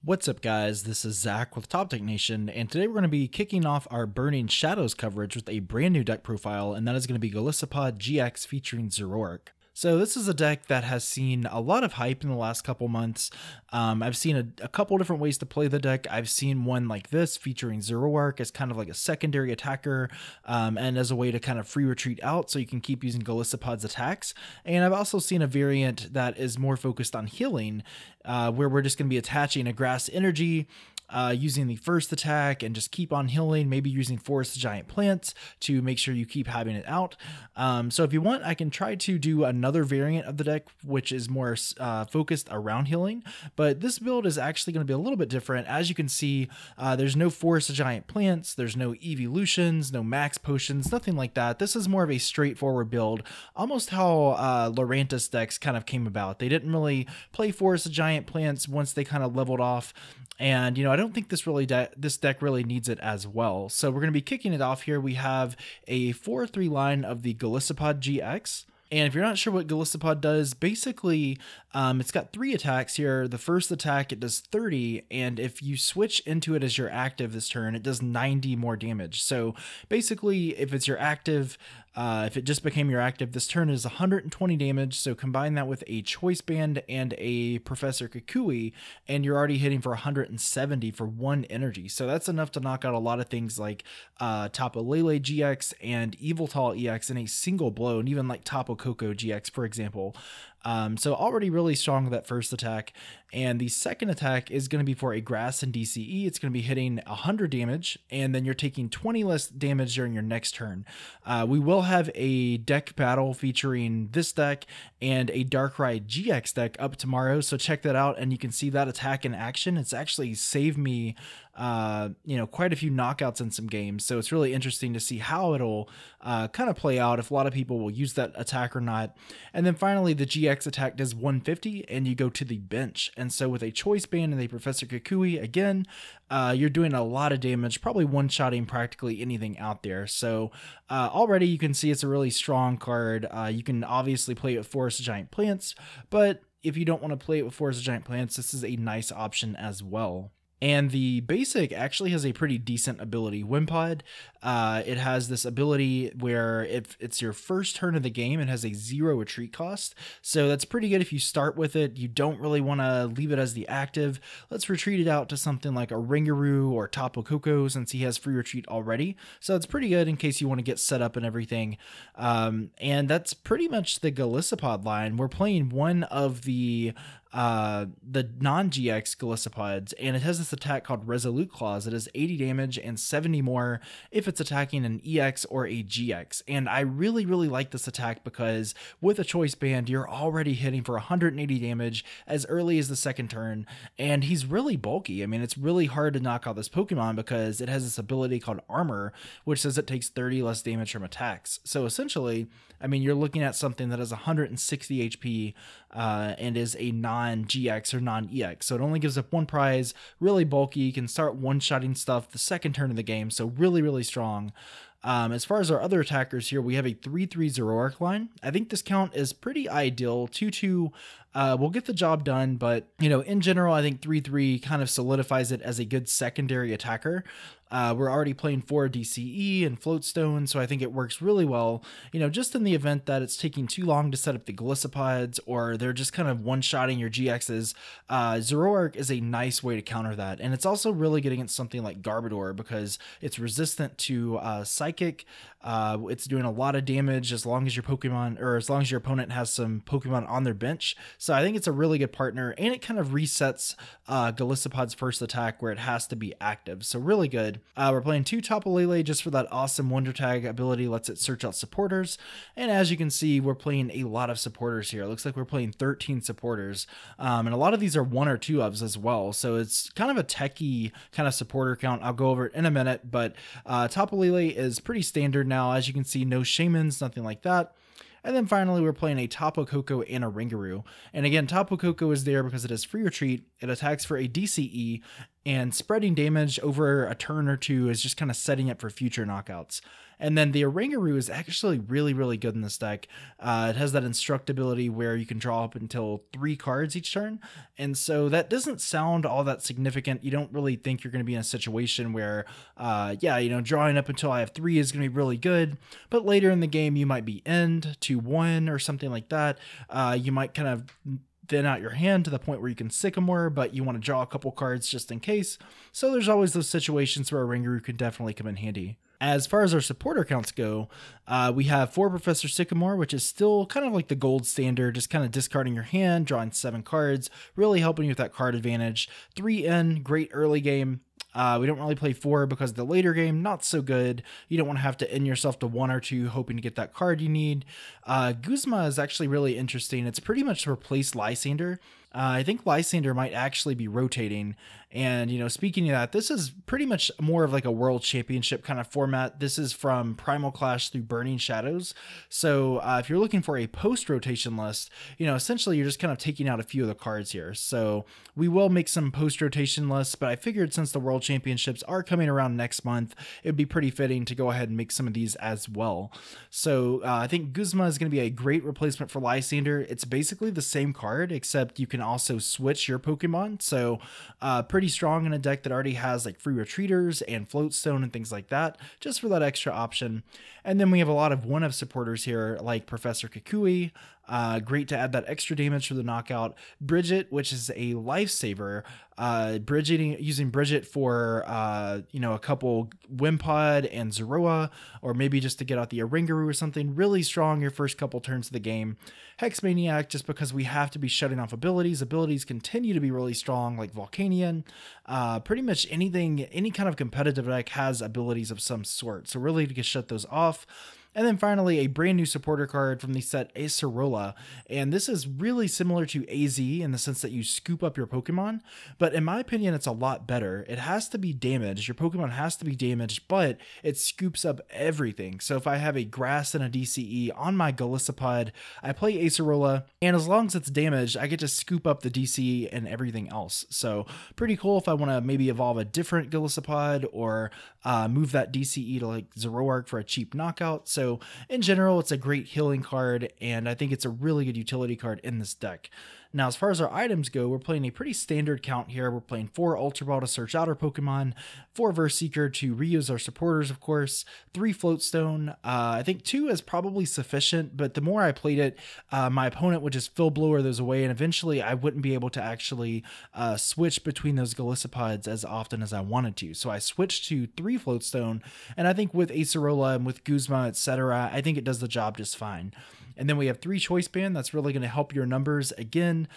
What's up guys, this is Zach with Top Deck Nation, and today we're going to be kicking off our Burning Shadows coverage with a brand new deck profile, and that is going to be Golisopod GX featuring Zoroark. So this is a deck that has seen a lot of hype in the last couple months. I've seen a couple different ways to play the deck. I've seen one like this featuring Zoroark as kind of like a secondary attacker and as a way to kind of free retreat out so you can keep using Golisopod's attacks. And I've also seen a variant that is more focused on healing where we're just going to be attaching a grass energy using the first attack and just keep on healing, maybe using forest giant plants to make sure you keep having it out. So if you want, I can try to do another variant of the deck which is more focused around healing, but this build is actually going to be a little bit different. As you can see, there's no forest giant plants, there's no evolutions, no max potions, nothing like that. This is more of a straightforward build, almost how Lorantis decks kind of came about. They didn't really play forest giant plants once they kind of leveled off, and I don't think this deck really needs it as well. So we're going to be kicking it off here. We have a 4-3 line of the Golisopod GX. And if you're not sure what Golisopod does, basically it's got 3 attacks here. The first attack, it does 30, and if you switch into it as your active this turn, it does 90 more damage. So basically, if it's your active, if it just became your active, this turn is 120 damage. So combine that with a Choice Band and a Professor Kukui, and you're already hitting for 170 for 1 energy. So that's enough to knock out a lot of things like Tapu Lele GX and Yveltal EX in a single blow, and even like Tapu Koko GX, for example. So already really strong with that first attack. And the second attack is going to be for a grass and DCE. It's going to be hitting 100 damage, and then you're taking 20 less damage during your next turn. We will have a deck battle featuring this deck and a Darkrai GX deck up tomorrow, so check that out and you can see that attack in action. It's actually saved me quite a few knockouts in some games, so it's really interesting to see how it'll kind of play out, if a lot of people will use that attack or not. And then finally, the GX attack does 150 and you go to the bench. And so with a Choice Band and a Professor Kukui, again, you're doing a lot of damage, probably one-shotting practically anything out there. So already you can see it's a really strong card. You can obviously play it with Forest Giant Plants, but if you don't want to play it with Forest Giant Plants, this is a nice option as well. And the basic actually has a pretty decent ability. Wimpod, it has this ability where if it's your first turn of the game, it has a 0 retreat cost. So that's pretty good if you start with it. You don't really want to leave it as the active. Let's retreat it out to something like Oranguru or Tapu Koko since he has free retreat already. So it's pretty good in case you want to get set up and everything. And that's pretty much the Golisopod line. We're playing one of the non-GX Golisopods, and it has this attack called Resolute Claws. It has 80 damage and 70 more if it's attacking an EX or a GX. And I really like this attack because with a Choice Band, you're already hitting for 180 damage as early as the second turn, and he's really bulky. I mean, it's really hard to knock out this Pokemon because it has this ability called Armor, which says it takes 30 less damage from attacks. So essentially, I mean, you're looking at something that has 160 HP and is a non-GX or non-EX. So it only gives up 1 prize, really bulky. You can start one-shotting stuff the second turn of the game, so really strong. As far as our other attackers here, we have a 3-3 Zoroark line. I think this count is pretty ideal. 2-2 will get the job done, but in general, I think 3-3 kind of solidifies it as a good secondary attacker. We're already playing 4 DCE and Floatstone, so I think it works really well. Just in the event that it's taking too long to set up the Golisopods, or they're just kind of one-shotting your GXs, Zoroark is a nice way to counter that. And it's also really good against something like Garbodor because it's resistant to Psychic. It's doing a lot of damage as long as your Pokemon, or as long as your opponent has some Pokemon on their bench. So I think it's a really good partner, and it kind of resets Golisopod's first attack where it has to be active. So really good. We're playing 2 Tapu Lele just for that awesome Wonder Tag ability, lets it search out supporters. And as you can see, we're playing a lot of supporters here. It looks like we're playing 13 supporters. And a lot of these are 1 or 2 ofs as well. So it's kind of a techie kind of supporter count. I'll go over it in a minute, but Tapu Lele is pretty standard now. As you can see, no Shamans, nothing like that. And then finally, we're playing a Tapu Koko and a Oranguru. And again, Tapu Koko is there because it has free retreat, it attacks for a DCE, and spreading damage over a turn or two is just kind of setting up for future knockouts. And then the Oranguru is actually really, really good in this deck. It has that instructability where you can draw up until 3 cards each turn. And so that doesn't sound all that significant. You don't really think you're going to be in a situation where, drawing up until I have 3 is going to be really good. But later in the game, you might be end to 1 or something like that. You might kind of thin out your hand to the point where you can Sycamore, but you want to draw a couple cards just in case. So there's always those situations where Oranguru could definitely come in handy. As far as our supporter counts go, we have 4 Professor Sycamore, which is still kind of like the gold standard, just kind of discarding your hand, drawing 7 cards, really helping you with that card advantage. 3 in, great early game. We don't really play 4 because the later game, not so good. You don't want to have to end yourself to 1 or 2 hoping to get that card you need. Guzma is actually really interesting. It's pretty much to replace Lysander. I think Lysander might actually be rotating. And, speaking of that, this is pretty much more of like a world championship kind of format. This is from Primal Clash through Burning Shadows. So if you're looking for a post-rotation list, essentially you're just kind of taking out a few of the cards here. So we will make some post-rotation lists, but I figured since the world championships are coming around next month, it'd be pretty fitting to go ahead and make some of these as well. So I think Guzma is going to be a great replacement for Lysander. It's basically the same card, except you can also switch your Pokemon. So pretty strong in a deck that already has like free retreaters and floatstone and things like that, just for that extra option. And then we have a lot of one-of supporters here like Professor Kukui. Great to add that extra damage for the knockout. Brigette, which is a lifesaver. Using Brigette for a couple Wimpod and Zorua, or maybe just to get out the Oranguru or something. Really strong your first couple turns of the game. Hex Maniac, just because we have to be shutting off abilities. Abilities continue to be really strong, like Volcanion. Pretty much anything, any kind of competitive deck has abilities of some sort. So really to shut those off. And then finally, a brand new supporter card from the set Acerola. And this is really similar to AZ in the sense that you scoop up your Pokemon. But in my opinion, it's a lot better. It has to be damaged. Your Pokemon has to be damaged, but it scoops up everything. So if I have a Grass and a DCE on my Golisopod, I play Acerola. And as long as it's damaged, I get to scoop up the DCE and everything else. So pretty cool if I want to maybe evolve a different Golisopod or move that DCE to like Zoroark for a cheap knockout. So in general, it's a great healing card, and I think it's a really good utility card in this deck. Now, as far as our items go, we're playing a pretty standard count here. We're playing 4 Ultra Ball to search out our Pokemon, 4 Verse Seeker to reuse our supporters, of course, 3 Floatstone. I think 2 is probably sufficient, but the more I played it, my opponent would just Fill Blower those away, and eventually I wouldn't be able to actually switch between those Golisopods as often as I wanted to. So I switched to 3 Floatstone, and I think with Acerola and with Guzma, etc., I think it does the job just fine. And then we have 3 Choice Band. That's really going to help your numbers. Again,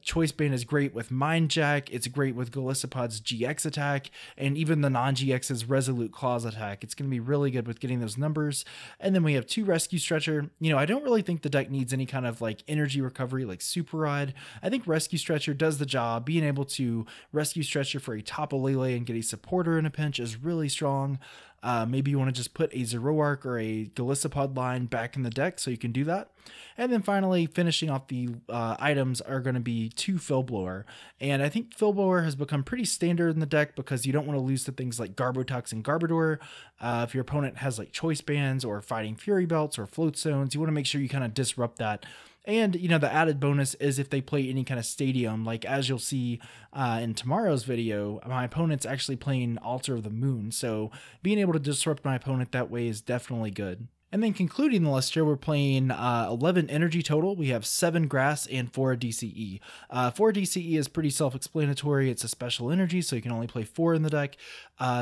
Choice Band is great with Mind Jack. It's great with Golisopod's GX attack, and even the non-GX's Resolute Claws attack. It's going to be really good with getting those numbers. And then we have 2 Rescue Stretcher. I don't really think the deck needs any kind of like energy recovery like Super Rod. I think Rescue Stretcher does the job. Being able to Rescue Stretcher for a Tapu Lele and get a supporter in a pinch is really strong. Maybe you want to just put a Zoroark or a Golisopod line back in the deck, so you can do that. And then finally, finishing off the items are going to be 2 Fill Blower. And I think Fill Blower has become pretty standard in the deck because you don't want to lose to things like Garbotux and Garbodor. If your opponent has like Choice Bands or Fighting Fury Belts or Float Zones, you want to make sure you kind of disrupt that. And, the added bonus is if they play any kind of stadium, like as you'll see in tomorrow's video, my opponent's actually playing Altar of the Moon. So being able to disrupt my opponent that way is definitely good. And then concluding the list here, we're playing 11 energy total. We have 7 grass and 4 DCE. 4 DCE is pretty self-explanatory. It's a special energy, so you can only play 4 in the deck.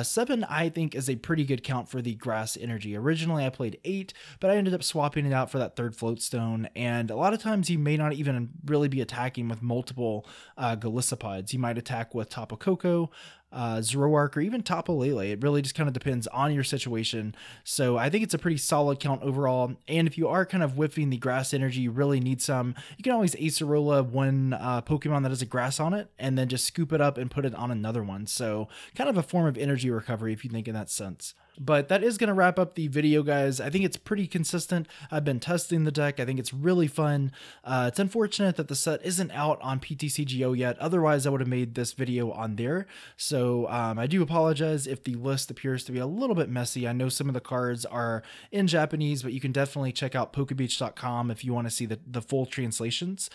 7, I think, is a pretty good count for the grass energy. Originally, I played 8, but I ended up swapping it out for that 3rd floatstone. And a lot of times, you may not even really be attacking with multiple Golisopods. You might attack with Tapu Koko, Zoroark, or even Tapu Lele. It really just kind of depends on your situation. So I think it's a pretty solid count overall. And if you are kind of whiffing the grass energy, you really need some, you can always Acerola one Pokemon that has a grass on it, and then just scoop it up and put it on another one. So kind of a form of energy recovery if you think in that sense. But that is going to wrap up the video, guys. I think it's pretty consistent. I've been testing the deck. I think it's really fun. It's unfortunate that the set isn't out on PTCGO yet. Otherwise, I would have made this video on there. So I do apologize if the list appears to be a little bit messy. I know some of the cards are in Japanese, but you can definitely check out pokebeach.com if you want to see the full translations.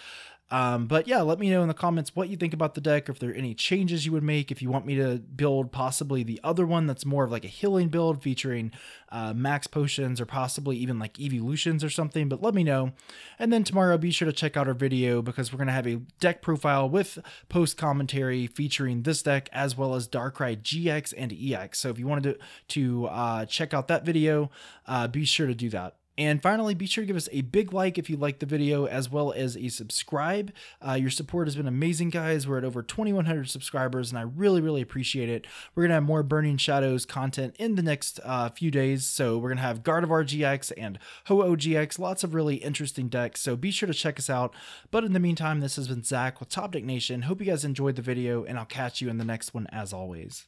But yeah, let me know in the comments what you think about the deck, or if there are any changes you would make, if you want me to build possibly the other one that's more of like a healing build featuring max potions, or possibly even like evolutions or something, but let me know. And then tomorrow, be sure to check out our video, because we're going to have a deck profile with post commentary featuring this deck as well as Darkrai GX and EX. So if you wanted to check out that video, be sure to do that. And finally, be sure to give us a big like if you liked the video, as well as a subscribe. Your support has been amazing, guys. We're at over 2,100 subscribers, and I really, really appreciate it. We're going to have more Burning Shadows content in the next few days. So we're going to have Gardevoir GX and Ho-Oh GX, lots of really interesting decks. So be sure to check us out. But in the meantime, this has been Zach with Top Deck Nation. Hope you guys enjoyed the video, and I'll catch you in the next one as always.